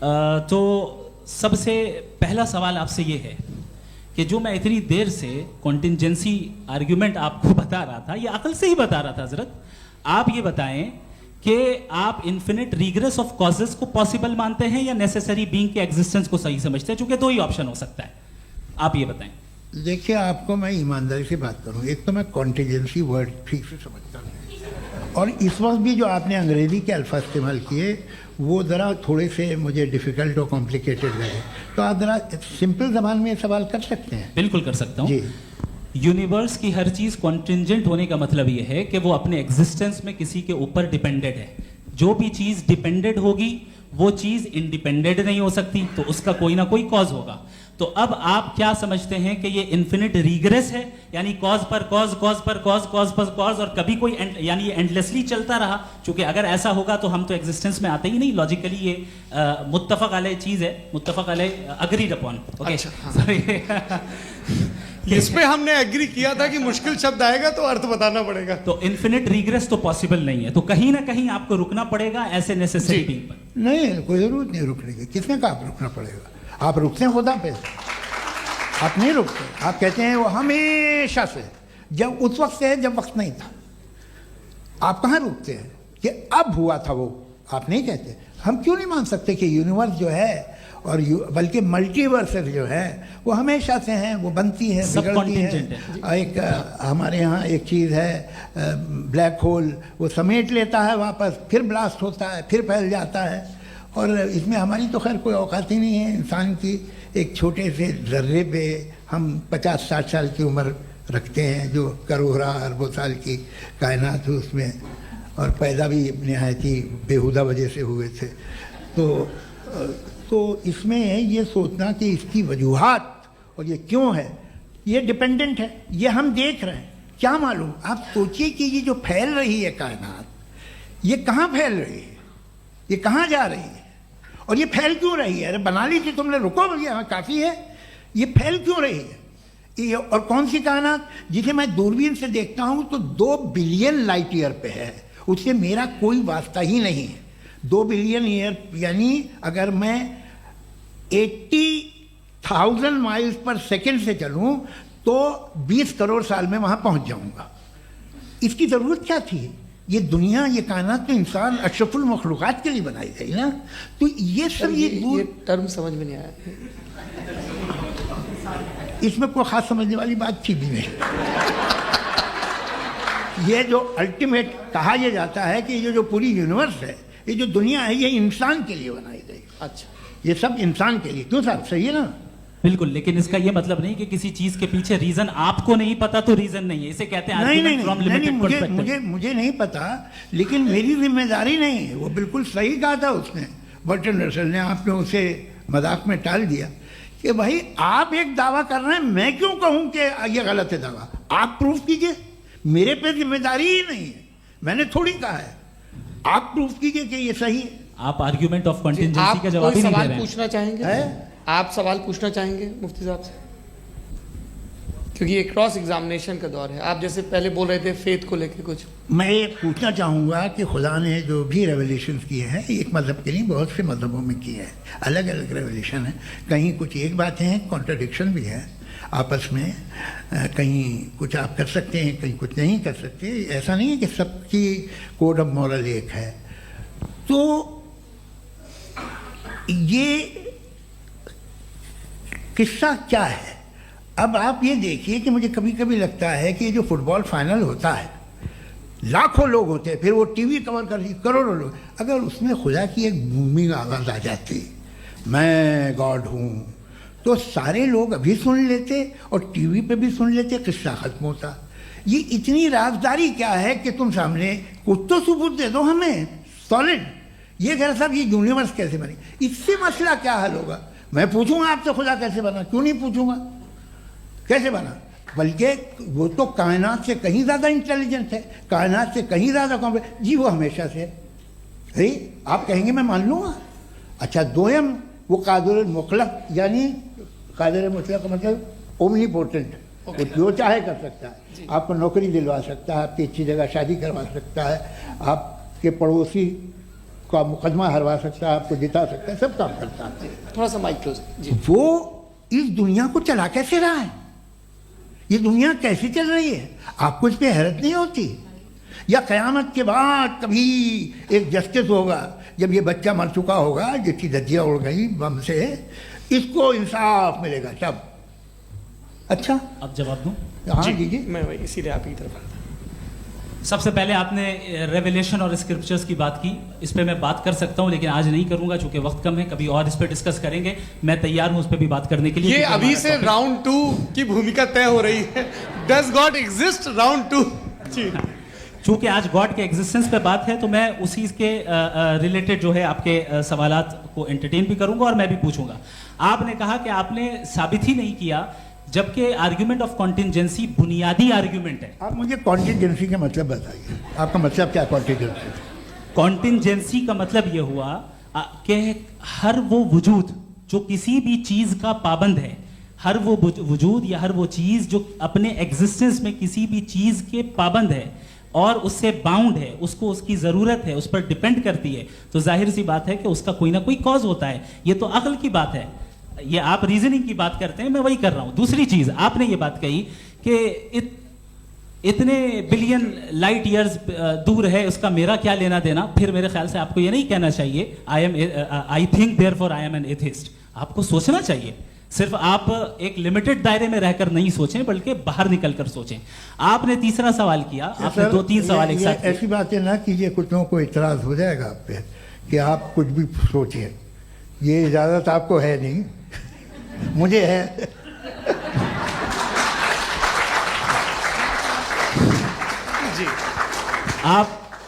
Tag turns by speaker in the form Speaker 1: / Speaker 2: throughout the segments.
Speaker 1: तो सबसे पहला सवाल आपसे ये है कि जो मैं इतनी देर से कॉन्टिंजेंसी आर्ग्यूमेंट आपको बता रहा था, ये अकल से ही बता रहा था हजरत, आप ये बताएं कि आप इन्फिनिट रिग्रेस ऑफ कॉजेस को पॉसिबल मानते हैं या नेसेसरी बीइंग के एग्जिस्टेंस को सही समझते हैं, चूंकि दो ही ऑप्शन हो सकता है, आप ये बताएं।
Speaker 2: देखिए, आपको मैं ईमानदारी से बात करूं, एक तो मैं कॉन्टिजेंसी वर्ड ठीक से समझता हूँ, और इस वक्त भी जो आपने अंग्रेजी के अल्फाज इस्तेमाल किए वो ज़रा थोड़े से मुझे डिफ़िकल्ट और कॉम्प्लिकेटेड लगे, तो आप ज़रा सिंपल ज़बान में सवाल कर सकते हैं।
Speaker 1: बिल्कुल कर सकता हूँ
Speaker 2: जी।
Speaker 1: यूनिवर्स की हर चीज़ कॉन्टिंजेंट होने का मतलब ये है कि वो अपने एग्जिस्टेंस में किसी के ऊपर डिपेंडेड है। जो भी चीज़ डिपेंडेड होगी वो चीज़ इंडिपेंडेंट नहीं हो सकती, तो उसका कोई ना कोई कॉज होगा। तो अब आप क्या समझते हैं कि ये इन्फिनिट रिग्रेस है, यानी कॉज पर कॉज, कॉज पर कॉज, कॉज पर कॉज, और कभी कोई यानी ये एंडलेसली चलता रहा? क्योंकि अगर ऐसा होगा तो हम तो एग्जिस्टेंस में आते ही नहीं, लॉजिकली ये मुत्तफक अलैह चीज़ है, मुत्तफक अलैह अग्रीड अपॉन। ओके,
Speaker 3: इस पे हमने एग्री किया था कि मुश्किल शब्द आएगा तो अर्थ बताना पड़ेगा।
Speaker 1: तो इन्फिनिट रिग्रेस तो पॉसिबल नहीं है, तो कहीं ना कहीं आपको रुकना पड़ेगा ऐसे नेसेसरी बीइंग पर।
Speaker 2: नहीं, कोई ज़रूरत नहीं रुकने की। किसने कहा आप रुकना पड़ेगा? आप रुकते हैं खुदा पे, आप नहीं रुकते। आप कहते हैं वो हमेशा से, जब उस वक्त से है जब वक्त नहीं था। आप कहाँ रुकते हैं कि अब हुआ था वो? आप नहीं कहते। हम क्यों नहीं मान सकते कि यूनिवर्स जो है और बल्कि मल्टीवर्सेस जो है वो हमेशा से हैं, वो बनती है, बिगड़ती है। एक हमारे यहाँ एक चीज़ है ब्लैक होल, वो समेट लेता है वापस, फिर ब्लास्ट होता है, फिर फैल जाता है। और इसमें हमारी तो खैर कोई औकात ही नहीं है इंसान की। एक छोटे से ज़र्रे पे हम 50-60 साल की उम्र रखते हैं, जो करोड़ों अरबों साल की कायनात है उसमें, और पैदा भी नहायत ही बेहुदा वजह से हुए थे। तो इसमें ये सोचना कि इसकी वजूहात और ये क्यों है, ये डिपेंडेंट है, ये हम देख रहे हैं, क्या मालूम। आप सोचिए कि ये जो फैल रही है कायनात, ये कहाँ फैल रही है, ये कहाँ जा रही है, और ये फैल क्यों रही है? अरे बना ली थी तुमने, रुको भैया, काफ़ी है। ये फैल क्यों रही है? ये और कौन सी कायनात जिसे मैं दूरबीन से देखता हूँ तो 2 बिलियन लाइट ईयर पे है, उससे मेरा कोई वास्ता ही नहीं है। 2 बिलियन ईयर यानी अगर मैं 80,000 माइल्स पर सेकेंड से चलूँ तो 20 करोड़ साल में वहाँ पहुँच जाऊँगा। इसकी ज़रूरत क्या थी? ये दुनिया, ये कायनात तो इंसान अशरफुल मखलूक़ात के लिए बनाई गई ना। तो ये सब ये
Speaker 3: टर्म समझ में नहीं आया,
Speaker 2: इसमें कोई ख़ास समझने वाली बात थी भी नहीं। ये जो अल्टीमेट कहा यह जाता है कि ये जो पूरी यूनिवर्स है, ये जो दुनिया है, ये इंसान के लिए बनाई गई।
Speaker 3: अच्छा,
Speaker 2: ये सब इंसान के लिए। क्यों साहब, सही है ना?
Speaker 1: बिल्कुल, लेकिन इसका ये मतलब नहीं कि किसी चीज के पीछे रीजन आपको नहीं पता तो रीजन नहीं है, इसे कहते हैं
Speaker 2: नहीं, मुझे नहीं पता, लेकिन मेरी जिम्मेदारी नहीं है। वो बिल्कुल सही कहा था उसने, बर्टन रसल ने। आपने उसे मजाक में टाल दिया कि भाई आप एक दावा कर रहे हैं, मैं क्यों कहूं कि ये गलत है दावा? आप प्रूफ कीजिए, मेरे पे जिम्मेदारी ही नहीं है, मैंने थोड़ी कहा है। आप प्रूफ कीजिए कि ये सही है।
Speaker 1: आप आर्ग्यूमेंट ऑफ कॉन्टिजेंसी का जवाब ही नहीं दे रहे हैं।
Speaker 3: पूछना चाहेंगे? आप सवाल पूछना चाहेंगे मुफ्ती साहब से? क्योंकि ये क्रॉस एग्जामिनेशन का दौर है। आप जैसे पहले बोल रहे थे फेथ को लेके कुछ,
Speaker 2: मैं ये पूछना चाहूँगा कि खुदा ने जो भी रेवोल्यूशन किए हैं, एक मज़हब के नहीं बहुत से मज़हबों में किए हैं, अलग अलग रेवोल्यूशन है। कहीं कुछ एक बातें हैं, कॉन्ट्रडिक्शन भी है आपस में, कहीं कुछ आप कर सकते हैं, कहीं कुछ नहीं कर सकते। ऐसा नहीं है कि सबकी कोड ऑफ मॉरल एक है। तो ये किस्सा क्या है? अब आप ये देखिए कि मुझे कभी कभी लगता है कि जो फुटबॉल फाइनल होता है, लाखों लोग होते हैं, फिर वो टीवी कवर कर करोड़ों लोग, अगर उसमें खुदा की एक भूमि आवाज़ आ जाती, मैं गॉड हूँ, तो सारे लोग अभी सुन लेते और टीवी पे भी सुन लेते, किस्सा खत्म होता। ये इतनी राजदारी क्या है कि तुम सामने कुछ तो सबूत दे दो हमें सॉलिड। ये कह साहब ये यूनिवर्स कैसे बनी, इससे मसला क्या हल होगा? मैं पूछूंगा आपसे खुदा कैसे बना? क्यों नहीं पूछूंगा कैसे बना? बल्कि वो तो कायनात से कहीं ज़्यादा इंटेलिजेंट है, कायनात से कहीं ज़्यादा कॉम्प्लेक्स। जी वो हमेशा से है। अरे आप कहेंगे मैं मान लूँगा। अच्छा, दोयम वो कादिर मुतलक, यानी कादिर मुतलक का मतलब ओमनीपोटेंट, वो जो चाहे कर सकता है। आपको नौकरी दिलवा सकता है, आपकी अच्छी जगह शादी करवा सकता है, आपके पड़ोसी का मुकदमा हरवा सकता है, आपको जिता सकता है, सब काम करता है।
Speaker 3: थोड़ा सा माइक क्लोज जी।
Speaker 2: वो इस दुनिया को चला कैसे रहा है, ये दुनिया कैसे चल रही है, आपको इस पर हैरत नहीं होती? या क़यामत के बाद कभी एक जस्टिस होगा, जब ये बच्चा मर चुका होगा जिसकी धज्जियाँ उड़ गई बम से, इसको इंसाफ मिलेगा तब। अच्छा,
Speaker 1: अब जवाब दूं?
Speaker 2: हाँ
Speaker 3: जी,
Speaker 2: दीजिए।
Speaker 3: मैं वही इसीलिए आप की तरफ आ रहा था।
Speaker 1: सबसे पहले आपने रेवलेशन और स्क्रिप्चर्स की बात की, इस पे मैं बात कर सकता हूं लेकिन आज नहीं करूंगा चूंकि वक्त कम है, कभी और इस पे डिस्कस करेंगे। मैं तैयार हूं उस पे भी बात करने के लिए।
Speaker 3: ये
Speaker 1: क्योंकि
Speaker 3: अभी
Speaker 1: हमारा
Speaker 3: से
Speaker 1: topic-
Speaker 3: राउंड 2 की भूमिका तय हो रही है। Does God exist round 2? जी
Speaker 1: चूंकि आज गॉड के एग्जिस्टेंस पे बात है तो मैं उसी के रिलेटेड जो है आपके सवालात को एंटरटेन भी करूंगा और मैं भी पूछूंगा। आपने कहा कि आपने साबित ही नहीं किया, जबकि आर्ग्यूमेंट ऑफ कॉन्टिजेंसी बुनियादी आर्ग्यूमेंट है।
Speaker 2: आप मुझे कॉन्टिजेंसी का मतलब बताइए, आपका मतलब क्या कॉन्टिजेंसी?
Speaker 1: कॉन्टिजेंसी का मतलब यह हुआ कि हर वो वजूद जो किसी भी चीज का पाबंद है, हर वो वजूद या हर वो चीज जो अपने एग्जिस्टेंस में किसी भी चीज के पाबंद है और उससे बाउंड है, उसको उसकी जरूरत है, उस पर डिपेंड करती है, तो जाहिर सी बात है कि उसका कोई ना कोई कॉज होता है। ये तो अक्ल की बात है, ये आप रीजनिंग की बात करते हैं, मैं वही कर रहा हूं। दूसरी चीज आपने ये बात कही कि इतने बिलियन लाइट ईयर्स दूर है, उसका मेरा क्या लेना देना। फिर मेरे ख्याल से आपको ये नहीं कहना चाहिए I think therefore I am an atheist. आपको सोचना चाहिए, सिर्फ आप एक लिमिटेड दायरे में रहकर नहीं सोचें बल्कि बाहर निकलकर सोचें। आपने तीसरा सवाल किया, आपने
Speaker 2: सर,
Speaker 1: 2-3 सवाल एक साथ किए।
Speaker 2: ऐसी बातें ना कीजिए, कुछ लोगों को इतराज हो जाएगा आप पे कि आप कुछ भी सोचिए, ये इजाज़त आपको है नहीं, मुझे है।
Speaker 3: जी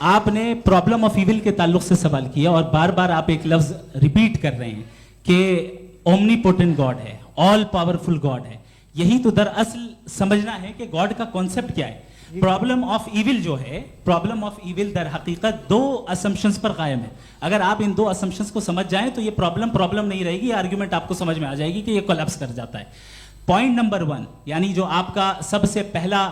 Speaker 1: आपने प्रॉब्लम ऑफ इविल के ताल्लुक से सवाल किया और बार बार आप एक लफ्ज रिपीट कर रहे हैं कि ओमनीपोटेंट गॉड है, ऑल पावरफुल गॉड है। यही तो दरअसल समझना है कि गॉड का कॉन्सेप्ट क्या है। प्रॉब्लम ऑफ इविल जो है, प्रॉब्लम ऑफ इविल दर हकीकत 2 असम्पशंस पर कायम है। अगर आप इन 2 असम्पशंस को समझ जाएं तो ये प्रॉब्लम नहीं रहेगी, आर्ग्यूमेंट आपको समझ में आ जाएगी कि ये कोलैप्स कर जाता है। पॉइंट नंबर 1, यानी जो आपका सबसे पहला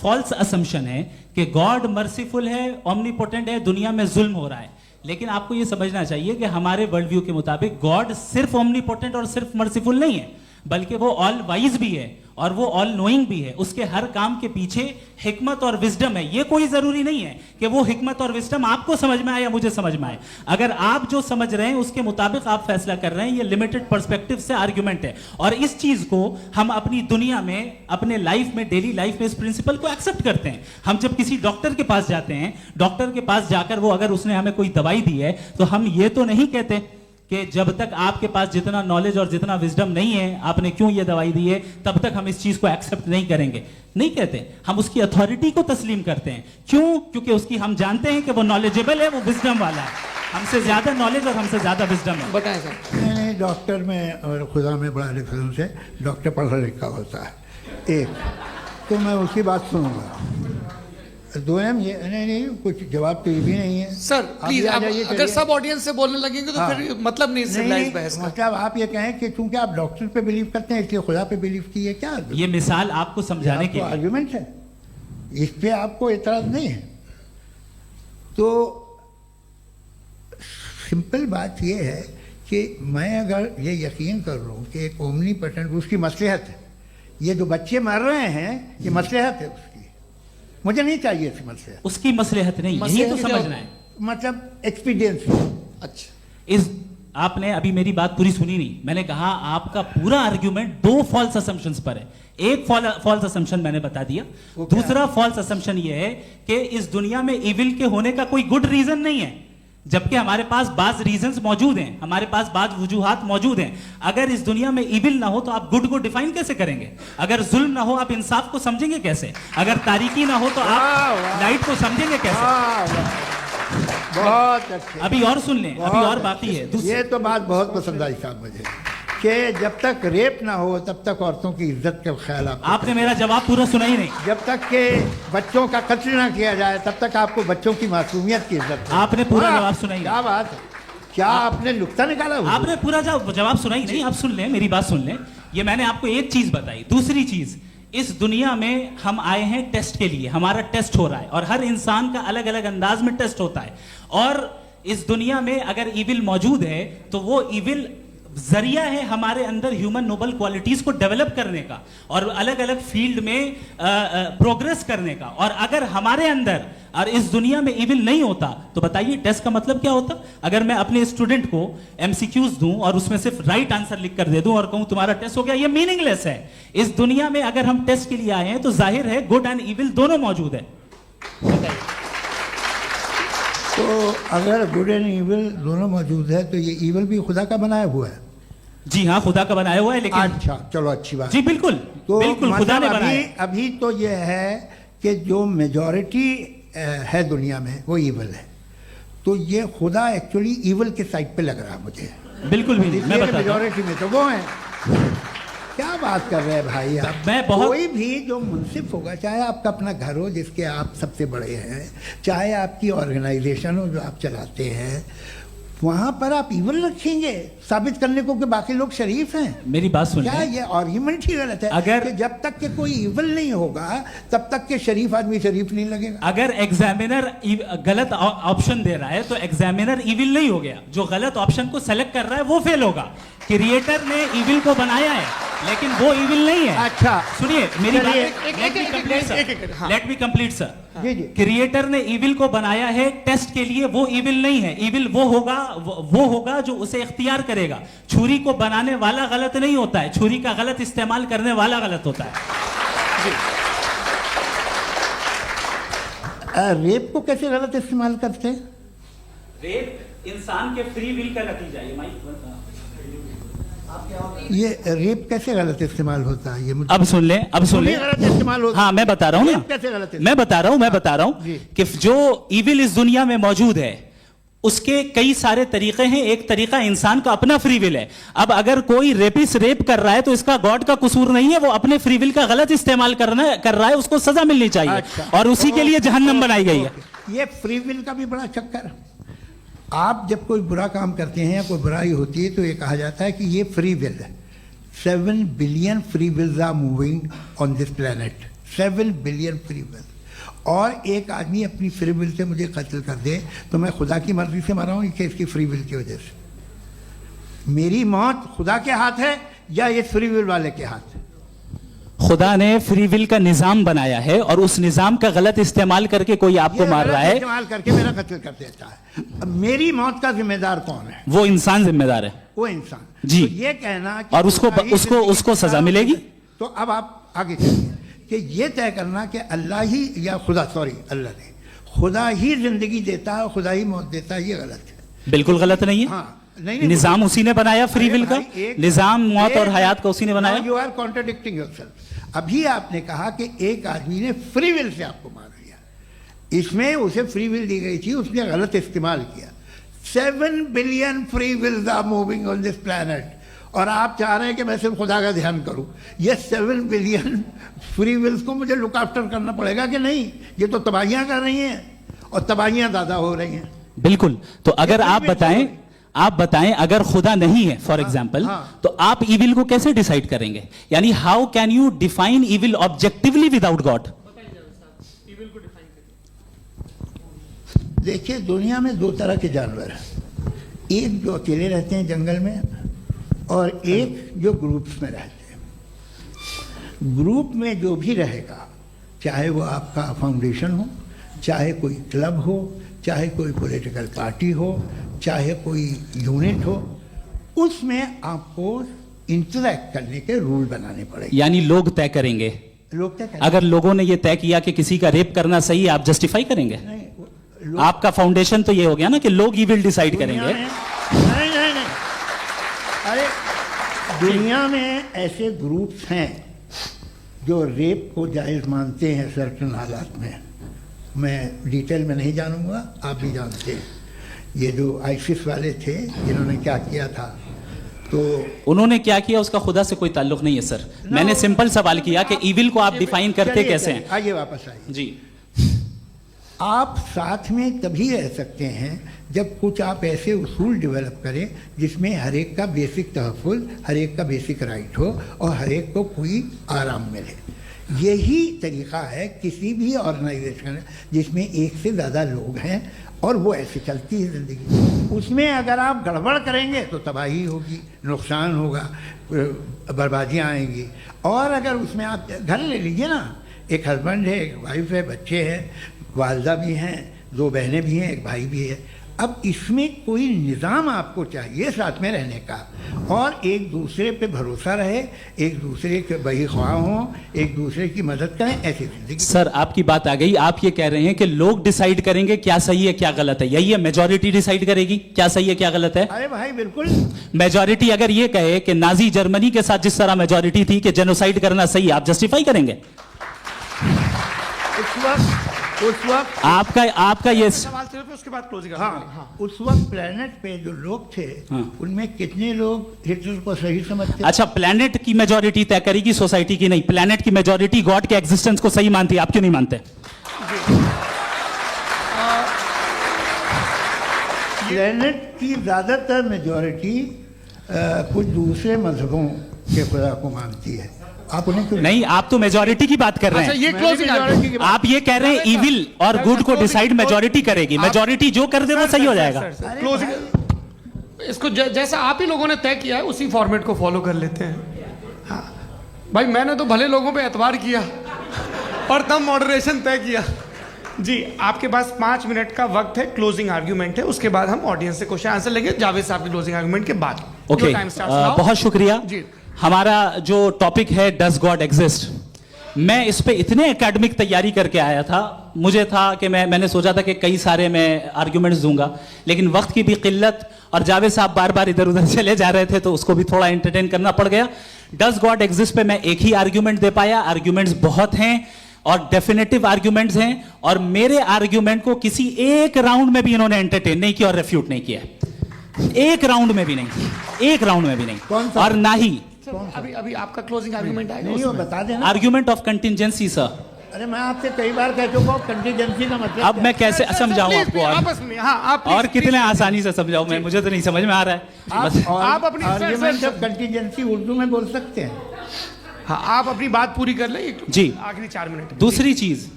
Speaker 1: फॉल्स असम्पशन है कि गॉड मर्सीफुल है, ओमनीपोटेंट है, दुनिया में जुल्म हो रहा है। लेकिन आपको यह समझना चाहिए कि हमारे वर्ल्ड व्यू के मुताबिक गॉड सिर्फ ओमनीपोटेंट और सिर्फ मर्सीफुल नहीं है, बल्कि वो ऑल वाइज भी है और वो ऑल नोइंग भी है। उसके हर काम के पीछे हिकमत और विजडम है। ये कोई जरूरी नहीं है कि वो हिकमत और विजडम आपको समझ में आए या मुझे समझ में आए। अगर आप जो समझ रहे हैं उसके मुताबिक आप फैसला कर रहे हैं, ये लिमिटेड पर्सपेक्टिव से आर्ग्यूमेंट है। और इस चीज को हम अपनी दुनिया में, अपने लाइफ में, डेली लाइफ में इस प्रिंसिपल को एक्सेप्ट करते हैं। हम जब किसी डॉक्टर के पास जाते हैं, डॉक्टर के पास जाकर वो अगर उसने हमें कोई दवाई दी है तो हम ये तो नहीं कहते कि जब तक आपके पास जितना नॉलेज और जितना विजडम नहीं है, आपने क्यों ये दवाई दी है, तब तक हम इस चीज को एक्सेप्ट नहीं करेंगे। नहीं कहते, हम उसकी अथॉरिटी को तस्लीम करते हैं। क्यों? क्योंकि उसकी हम जानते हैं कि वो नॉलेजेबल है, वो विजडम वाला है, हमसे ज्यादा नॉलेज और हमसे ज्यादा विजडम है।
Speaker 3: बताएं सर।
Speaker 2: नहीं, डॉक्टर में और खुदा में बड़ा डिफरेंस है। डॉक्टर पढ़ा लिखा होता है एक, तो मैं उसकी बात सुनूंगा। 2 ये नहीं, कुछ जवाब तो ये भी नहीं है।
Speaker 3: सर प्लीज, आप अगर सब ऑडियंस से बोलने लगेंगे तो फिर मतलब नहीं सिविलाइज्ड बहस का।
Speaker 2: मतलब आप ये कहें कि चूंकि आप डॉक्टर पे बिलीव करते हैं इसलिए खुदा पे बिलीव कीजिए, क्या
Speaker 1: ये मिसाल आपको समझाने के लिए
Speaker 2: आर्ग्यूमेंट है, इस पे आपको एतराज नहीं है। तो सिंपल बात ये है कि मैं अगर ये यकीन कर लूँ कि एक ओमनीपोटेंट, उसकी मसलहत है, ये जो बच्चे मर रहे हैं ये मसलहत है उसकी, मुझे नहीं चाहिए इसकी मसलहत।
Speaker 1: उसकी मसलहत नहीं, यही तो समझना है।
Speaker 2: मतलब एक्सपीरियंस।
Speaker 3: अच्छा,
Speaker 1: इस आपने अभी मेरी बात पूरी सुनी नहीं। मैंने कहा आपका पूरा आर्ग्यूमेंट 2 फॉल्स असम्पशंस पर है। एक फॉल्स असम्पशन मैंने बता दिया, दूसरा फॉल्स असम्पशन ये है कि इस दुनिया में इविल के होने का कोई गुड रीजन नहीं है, जबकि हमारे पास बाज रीजंस मौजूद हैं, हमारे पास बाज वजूहात मौजूद हैं। अगर इस दुनिया में इविल ना हो तो आप गुड को डिफाइन कैसे करेंगे? अगर जुल्म ना हो आप इंसाफ को समझेंगे कैसे? अगर तारीकी ना हो तो आप लाइट को समझेंगे कैसे?
Speaker 2: बहुत अच्छे।
Speaker 1: अभी और सुन लें, अभी और बाकी है।
Speaker 2: ये तो बात बहुत पसंद आई साहब मुझे, कि जब तक रेप ना हो तब तक औरतों की इज्जत का ख्याल
Speaker 1: आपने मेरा जवाब पूरा सुना ही नहीं।
Speaker 2: जब तक के बच्चों का कत्ल ना किया जाए तब तक आपको बच्चों की मासूमियत की इज्जत।
Speaker 1: आपने पूरा जवाब सुना ही नहीं।
Speaker 2: क्या बात है, क्या आपने नुक्ता निकाला हुआ?
Speaker 1: आपने पूरा जवाब सुना ही नहीं। आप सुन लें, मेरी बात सुन लें। ये मैंने आपको एक चीज बताई। दूसरी चीज, इस दुनिया में हम आए हैं टेस्ट के लिए, हमारा टेस्ट हो रहा है और हर इंसान का अलग अलग अंदाज में टेस्ट होता है। और इस दुनिया में अगर इविल मौजूद है तो वो इविल जरिया है हमारे अंदर ह्यूमन नोबल क्वालिटीज को डेवलप करने का और अलग अलग फील्ड में प्रोग्रेस करने का। और अगर हमारे अंदर और इस दुनिया में इविल नहीं होता तो बताइए टेस्ट का मतलब क्या होता? अगर मैं अपने स्टूडेंट को एमसीक्यूज दूं और उसमें सिर्फ राइट आंसर लिख कर दे दूं और कहूं तुम्हारा टेस्ट हो गया, ये मीनिंगलेस है। इस दुनिया में अगर हम टेस्ट के लिए आए हैं तो जाहिर है गुड एंड इविल दोनों मौजूद है।
Speaker 2: तो अगर गुड एंड इविल दोनों मौजूद है तो ये इविल भी खुदा का बनाया हुआ है।
Speaker 1: जी हाँ, खुदा का बनाया हुआ है, लेकिन
Speaker 2: अच्छा चलो अच्छी बात।
Speaker 1: जी बिल्कुल,
Speaker 2: तो
Speaker 1: बिल्कुल खुदा ने
Speaker 2: मतलब
Speaker 1: बनाया।
Speaker 2: अभी तो ये है कि जो मेजॉरिटी है दुनिया में वो इविल है, तो ये खुदा एक्चुअली इविल के साइड पे लग रहा है मुझे।
Speaker 1: बिल्कुल भी नहीं, मैं बताता हूं।
Speaker 2: मेजॉरिटी में तो वो है। क्या बात कर रहे हैं भाई आप?
Speaker 1: मैं बहुत
Speaker 2: कोई भी जो मुंसिफ होगा, चाहे आपका अपना घर हो जिसके आप सबसे बड़े हैं, चाहे आपकी ऑर्गेनाइजेशन हो जो आप चलाते हैं, वहां पर आप इविल रखेंगे साबित करने को कि बाकी लोग शरीफ हैं।
Speaker 1: मेरी बात सुन
Speaker 2: क्या
Speaker 1: लें।
Speaker 2: ये आर्ग्यूमेंट ही गलत है?
Speaker 1: अगर
Speaker 2: कि जब तक के कोई इविल नहीं होगा तब तक के शरीफ आदमी शरीफ नहीं लगेगा।
Speaker 1: अगर एग्जामिनर गलत ऑप्शन दे रहा है तो एग्जामिनर इविल नहीं हो गया, जो गलत ऑप्शन को सेलेक्ट कर रहा है वो फेल होगा। क्रिएटर ने इविल को बनाया है लेकिन वो इविल नहीं है।
Speaker 2: अच्छा
Speaker 1: सुनिए मेरी बात,
Speaker 2: चलिए,
Speaker 1: लेट मी कंप्लीट सर।
Speaker 2: जी जी।
Speaker 1: क्रिएटर ने इविल को बनाया है टेस्ट के लिए, वो इविल नहीं है। इविल वो होगा जो उसे इख्तियार करेगा। छुरी को बनाने वाला गलत नहीं होता है, छुरी का गलत इस्तेमाल करने वाला गलत होता है।
Speaker 2: रेप को कैसे गलत इस्तेमाल करते हैं?
Speaker 1: रेप इंसान के फ्री विल का नतीजा है।
Speaker 2: ये रेप कैसे गलत इस्तेमाल होता है? ये मुझे
Speaker 1: अब सुन ले, अब सुन ले।
Speaker 2: गलत इस्तेमाल होता
Speaker 1: हाँ मैं बता रहा हूँ ना,
Speaker 2: रेप कैसे गलत
Speaker 1: मैं बता रहा हूँ
Speaker 2: जी।
Speaker 1: कि जो इविल इस दुनिया में मौजूद है उसके कई सारे तरीके हैं। एक तरीका इंसान का अपना फ्री विल है। अब अगर कोई रेपिस्ट रेप कर रहा है तो इसका गॉड का कसूर नहीं है, वो अपने फ्री विल का गलत इस्तेमाल कर रहा है, उसको सजा मिलनी चाहिए।
Speaker 2: अच्छा।
Speaker 1: और उसी के लिए जहन्नम बनाई गई है।
Speaker 2: ये फ्री विल का भी बड़ा चक्कर। आप जब कोई बुरा काम करते हैं या कोई बुराई होती है तो ये कहा जाता है कि ये फ्री विल है। 7 billion free wills are moving on this planet. 7 billion free will. और एक आदमी अपनी फ्री विल से मुझे कत्ल कर दे तो मैं खुदा की मर्जी से मरा हूँ कि इसकी फ्री विल की वजह से? मेरी मौत खुदा के हाथ है या ये फ्री विल वाले के हाथ है?
Speaker 1: खुदा ने फ्री विल का निजाम बनाया है और उस निजाम का गलत इस्तेमाल करके कोई आपको मार रहा है,
Speaker 2: इस्तेमाल करके मेरा कत्ल कर देता है। अब मेरी मौत का जिम्मेदार कौन है?
Speaker 1: वो इंसान जिम्मेदार है।
Speaker 2: वो इंसान।
Speaker 1: जी।
Speaker 2: तो ये कहना कि
Speaker 1: और उसको सजा मिलेगी।
Speaker 2: तो अब आप आगे चलिए कि ये तय करना कि अल्लाह ही या खुदा, सॉरी अल्लाह ने, खुदा ही जिंदगी देता है, खुदा ही मौत देता है, ये गलत है।
Speaker 1: बिल्कुल गलत नहीं है।
Speaker 2: हाँ नहीं,
Speaker 1: निजाम उसी ने बनाया फ्री विल का, निजाम मौत और हयात का उसी ने बनाया।
Speaker 2: You are contradicting yourself. अभी आपने कहा कि एक आदमी ने फ्री विल से आपको मार दिया, इसमें उसे फ्री विल दी गई थी, उसने गलत इस्तेमाल किया। 7 billion free wills are moving on this planet और आप चाह रहे हैं कि मैं सिर्फ खुदा का ध्यान करूं। ये 7 बिलियन फ्री विल्स को मुझे लुक आफ्टर करना पड़ेगा कि नहीं? ये तो तबाहियां कर रही हैं और तबाहियां ज़्यादा हो रही हैं।
Speaker 1: बिल्कुल। तो अगर आप बताएं अगर खुदा नहीं है फॉर एग्जाम्पल,
Speaker 2: हाँ।
Speaker 1: तो आप इविल को कैसे डिसाइड करेंगे? यानी how can you define evil objectively without God?
Speaker 2: देखिए दुनिया में 2 तरह के जानवर हैं। एक जो अकेले रहते हैं जंगल में और एक जो ग्रुप्स में रहते हैं। ग्रुप में जो भी रहेगा, चाहे वो आपका फाउंडेशन हो, चाहे कोई क्लब हो, चाहे कोई पॉलिटिकल पार्टी हो, चाहे कोई यूनिट हो, उसमें आपको इंटरैक्ट करने के रूल बनाने पड़ेंगे।
Speaker 1: यानी लोग तय करेंगे।
Speaker 2: लोग तय करेंगे।
Speaker 1: अगर लोगों ने यह तय किया कि किसी का रेप करना सही है, आप जस्टिफाई करेंगे?
Speaker 2: नहीं,
Speaker 1: आपका फाउंडेशन तो ये हो गया ना कि लोग इविल डिसाइड करेंगे।
Speaker 2: नहीं, अरे दुनिया में ऐसे ग्रुप्स हैं जो रेप को जायज़ मानते हैं सर्टेन हालात में। मैं डिटेल में नहीं जानूंगा, आप भी जानते हैं। ये जो आईसिस वाले थे इन्होंने क्या किया था, तो
Speaker 1: उन्होंने क्या किया उसका खुदा से कोई ताल्लुक नहीं है सर। मैंने सिंपल सवाल किया कि इविल को आप डिफाइन करते कैसे हैं?
Speaker 2: आइए वापस आइए
Speaker 1: जी।
Speaker 2: आप साथ में तभी रह सकते हैं जब कुछ आप ऐसे उसूल डेवलप करें जिसमें हर एक का बेसिक तहफ़्फ़ुज़, हर एक का बेसिक राइट हो और हर एक को कोई आराम मिले। यही तरीका है किसी भी ऑर्गेनाइजेशन जिसमें एक से ज़्यादा लोग हैं और वो ऐसे चलती है ज़िंदगी। उसमें अगर आप गड़बड़ करेंगे तो तबाही होगी, नुकसान होगा, बर्बादियाँ आएंगी। और अगर उसमें आप घर ले लीजिए ना, एक हस्बैंड है, एक वाइफ है, बच्चे हैं, वालदा भी हैं, 2 बहनें भी हैं, एक भाई भी है। अब इसमें कोई निज़ाम आपको चाहिए साथ में रहने का, और एक दूसरे पे भरोसा रहे, एक दूसरे के बहीख्वाह हों, एक दूसरे की मदद करें, ऐसी जिंदगी।
Speaker 1: सर आपकी बात आ गई, आप ये कह रहे हैं कि लोग डिसाइड करेंगे क्या सही है क्या गलत है, यही है मेजॉरिटी डिसाइड करेगी क्या सही है क्या गलत है?
Speaker 2: अरे भाई बिल्कुल।
Speaker 1: मेजॉरिटी अगर ये कहे कि नाजी जर्मनी के साथ जिस तरह मेजॉरिटी थी कि जेनोसाइड करना सही है, आप जस्टिफाई करेंगे?
Speaker 2: उस वक्त
Speaker 1: आपका ये
Speaker 3: सवाल सिर्फ उसके बाद क्लोजिंग।
Speaker 2: हाँ, उस वक्त प्लेनेट पे जो लोग थे, उनमें कितने लोग हिटलर को सही समझते?
Speaker 1: अच्छा, प्लेनेट की मेजॉरिटी तय करेगी, सोसाइटी की नहीं। प्लेनेट की मेजॉरिटी गॉड के एग्जिस्टेंस को सही मानती है, आप क्यों नहीं मानते?
Speaker 2: प्लेनेट की ज्यादातर मेजॉरिटी कुछ दूसरे मजहबों के खुदा को मानती है। आप उन्हें क्यों
Speaker 1: नहीं, आप तो मेजॉरिटी की बात कर रहे हैं।
Speaker 3: ये क्लोजिंग
Speaker 1: आप ये कह रहे हैं इविल और गुड को डिसाइड मेजॉरिटी करेगी, मेजॉरिटी जो कर दे वो सही हो जाएगा।
Speaker 3: क्लोजिंग इसको जैसा आप ही लोगों ने तय किया है उसी फॉर्मेट को फॉलो कर लेते हैं। हाँ भाई, मैंने तो भले लोगों पे एतबार किया और तब मॉडरेशन तय किया। जी, आपके पास 5 मिनट का वक्त है, क्लोजिंग आर्ग्यूमेंट है, उसके बाद हम ऑडियंस से क्वेश्चन आंसर लेंगे जावेद साहब के क्लोजिंग आर्ग्यूमेंट के बाद।
Speaker 1: ओके, बहुत शुक्रिया
Speaker 3: जी।
Speaker 1: हमारा जो टॉपिक है डज गॉड एग्जिस्ट, मैं इस पे इतने एकेडमिक तैयारी करके आया था, मुझे था कि मैंने सोचा था कि कई सारे मैं आर्ग्यूमेंट्स दूंगा, लेकिन वक्त की भी किल्लत और जावेद साहब बार बार इधर उधर चले जा रहे थे तो उसको भी थोड़ा एंटरटेन करना पड़ गया। डज गॉड एग्जिस्ट पे मैं एक ही आर्ग्यूमेंट दे पाया। आर्ग्यूमेंट्स बहुत हैं और डेफिनेटिव आर्ग्यूमेंट्स हैं, और मेरे आर्ग्यूमेंट को किसी एक राउंड में भी इन्होंने एंटरटेन नहीं किया और रेफ्यूट नहीं किया, एक राउंड में भी नहीं, एक राउंड में भी नहीं। और ना ही
Speaker 3: अभी आपका क्लोजिंग आर्ग्यूमेंट आएगा,
Speaker 2: नहीं, वो बता देना।
Speaker 1: Argument of contingency sir.
Speaker 2: अरे मैं आपसे कई बार कह चुका हूँ कंटीजेंसी का मतलब
Speaker 1: अब मैं कैसे समझाऊं आपको?
Speaker 3: आपस में हाँ, आप
Speaker 1: और कितने आसानी से समझाऊं मैं, मुझे तो नहीं समझ में आ रहा है।
Speaker 3: आप अपनी
Speaker 2: आर्ग्यूमेंट ऑफ कंटीजेंसी उर्दू में बोल सकते हैं।
Speaker 3: हाँ, आप अपनी बात पूरी कर लें
Speaker 1: जी,
Speaker 3: आखिरी 4 मिनट।
Speaker 1: दूसरी चीज,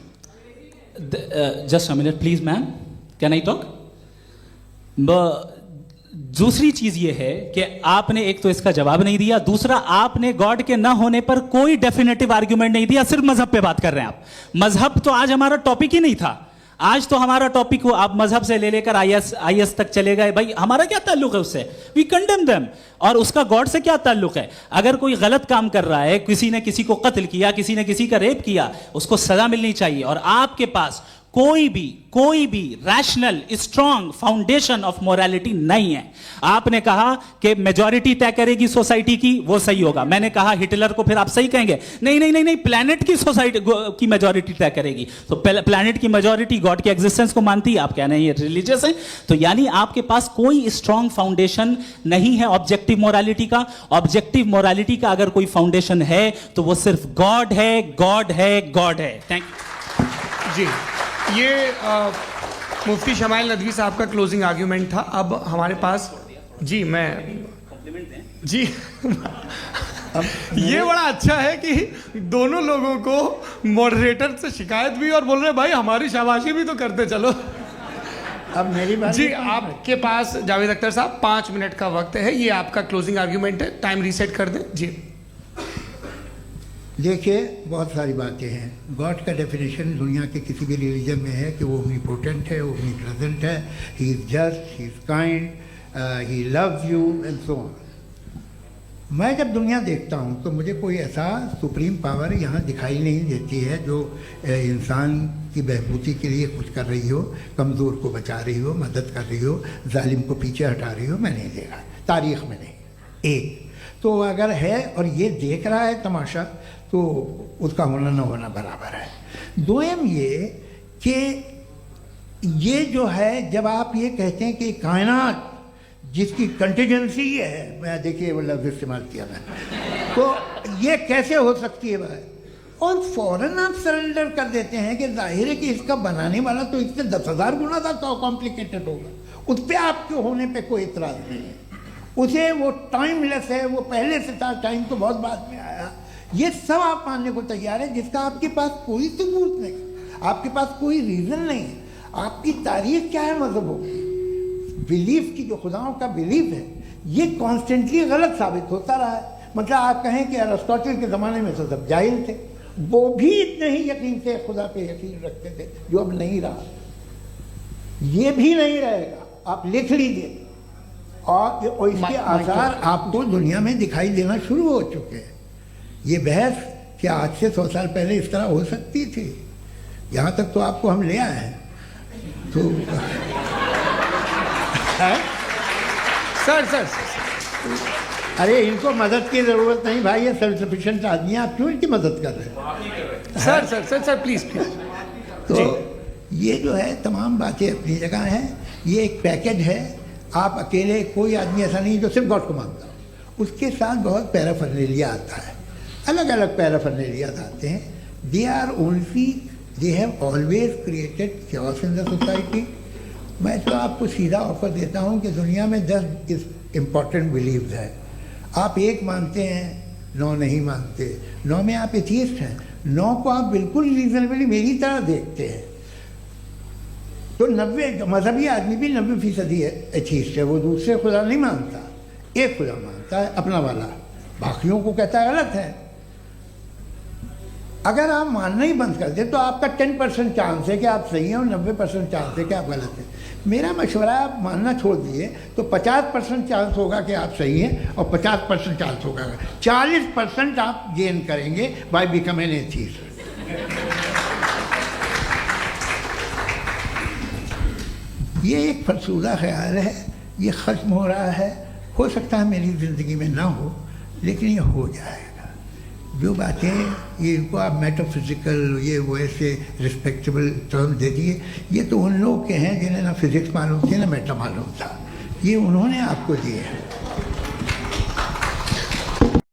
Speaker 1: just a minute please ma'am, can I talk? दूसरी चीज ये है कि आपने एक तो इसका जवाब नहीं दिया, दूसरा आपने गॉड के ना होने पर कोई डेफिनेटिव आर्ग्यूमेंट नहीं दिया, सिर्फ मजहब पे बात कर रहे हैं आप। मजहब तो आज हमारा टॉपिक ही नहीं था, आज तो हमारा टॉपिक हो, आप मजहब से ले लेकर आईएस तक चले गए। भाई हमारा क्या ताल्लुक है उससे? We condemn them. और उसका गॉड से क्या ताल्लुक है? अगर कोई गलत काम कर रहा है, किसी ने किसी को कत्ल किया, किसी ने किसी का रेप किया, उसको सजा मिलनी चाहिए। और आपके पास कोई भी rational strong foundation of morality नहीं है। आपने कहा कि मेजॉरिटी तय करेगी सोसाइटी की, वो सही होगा। मैंने कहा हिटलर को फिर आप सही कहेंगे? नहीं, प्लैनेट की सोसाइटी की मेजॉरिटी तय करेगी। तो प्लैनेट की मेजॉरिटी गॉड के एग्जिस्टेंस को मानती है, आप कह रहे हैं ये रिलीजियस है। तो यानी आपके पास कोई स्ट्रॉन्ग फाउंडेशन नहीं है ऑब्जेक्टिव मोरालिटी का। ऑब्जेक्टिव मोरालिटी का अगर कोई फाउंडेशन है तो वो सिर्फ गॉड है, गॉड है, गॉड है। थैंक यू
Speaker 3: जी। ये मुफ्ती शमाइल नदवी साहब का क्लोजिंग आर्ग्यूमेंट था। अब हमारे पास जी जी ये बड़ा अच्छा है कि दोनों लोगों को मॉडरेटर से शिकायत भी और बोल रहे भाई हमारी शाबाशी भी तो करते चलो।
Speaker 2: अब मेरी बात
Speaker 3: जी, आपके पास जावेद अख्तर साहब 5 मिनट का वक्त है, ये आपका क्लोजिंग आर्ग्यूमेंट है, टाइम रीसेट कर दें जी।
Speaker 2: देखिए, बहुत सारी बातें हैं। गॉड का डेफिनेशन दुनिया के किसी भी रिलीजन में है कि वो ओमनीपोटेंट है, ओमनीप्रेजेंट है, he is just, he is kind, he loves you and so on. मैं जब दुनिया देखता हूँ तो मुझे कोई ऐसा सुप्रीम पावर यहाँ दिखाई नहीं देती है जो इंसान की बहबूदी के लिए कुछ कर रही हो, कमज़ोर को बचा रही हो, मदद कर रही हो, जालिम को पीछे हटा रही हो। मैं नहीं देखा, तारीख़ में नहीं। एक तो अगर है और ये देख रहा है तमाशा, तो उसका होना न होना बराबर है। दोयम ये कि ये जो है, जब आप ये कहते हैं कि कायनात जिसकी कंटीजेंसी है, मैं देखिए वो लफ्ज़ इस्तेमाल किया मैंने, तो ये कैसे हो सकती है भाई? और फौरन आप सरेंडर कर देते हैं कि जाहिर है कि इसका बनाने वाला तो इससे 10,000 गुना था तो कॉम्प्लिकेटेड होगा। उस पर आपके होने पे कोई इतराज़ नहीं है। उसे वो टाइमलेस है, वो पहले से था, टाइम तो बहुत बाद में आया। ये सब आप मानने को तैयार है, जिसका आपके पास कोई सबूत नहीं, आपके पास कोई रीज़न नहीं है। आपकी तारीख क्या है मज़हबों की, बिलीफ की, जो खुदाओं का बिलीफ है, ये कॉन्स्टेंटली गलत साबित होता रहा है। मतलब आप कहें कि अरिस्टोटल के ज़माने में तो सब जाहिल थे, वो भी इतने ही यकीन से खुदा पे यकीन रखते थे, जो अब नहीं रहा, ये भी नहीं रहेगा, आप लिख लीजिए। और इसके आसार आपको दुनिया में दिखाई देना शुरू हो चुके हैं। ये बहस क्या आज से 100 साल पहले इस तरह हो सकती थी? यहाँ तक तो आपको हम ले आए हैं। तो
Speaker 3: सर
Speaker 2: अरे इनको मदद की ज़रूरत नहीं भाई, ये सेल्फ सफिशिएंट आदमी है, आप क्यों इनकी मदद कर रहे हैं?
Speaker 3: Sir please.
Speaker 2: तो ये जो है तमाम बातें अपनी जगह हैं, ये एक पैकेज है। आप अकेले, कोई आदमी ऐसा नहीं जो सिर्फ गॉड को मानता हो, उसके साथ बहुत पैराफर्नेलिया आता है, अलग अलग पैराफर्नेलिया आते हैं। They have always created chaos in the society. मैं तो आपको सीधा ऑफर देता हूँ कि दुनिया में 10 इम्पॉर्टेंट बिलीव्स है, आप एक मानते हैं, 9 नहीं मानते, 9 में आप एथियस्ट हैं, 9 को आप बिल्कुल रीजनेबली मेरी तरह देखते हैं। तो 90 मजहबी आदमी भी 90% एथियस्ट है, वो दूसरे खुदा नहीं मानता, एक खुदा मानता है अपना वाला, बाकियों को कहता है गलत है। अगर आप मानना ही बंद कर दे तो आपका 10% चांस है कि आप सही हैं और 90% चांस है कि आप गलत हैं। मेरा मशवरा है, आप मानना छोड़ दिए तो 50% चांस होगा कि आप सही हैं और 50% चांस होगा, 40% आप गेन करेंगे बाय बिकमिंग एन एथियस्ट। ये एक फरसूदा ख्याल है, ये ख़त्म हो रहा है, हो सकता है मेरी ज़िंदगी में ना हो, लेकिन ये हो जाएगा। जो बातें ये इनको आप मेटाफिज़िकल ये वो ऐसे रिस्पेक्टेबल टर्म दे दिए, ये तो उन लोग के हैं जिन्हें ना फिज़िक्स मालूम थी ना मेटा मालूम था, ये उन्होंने आपको दिए हैं।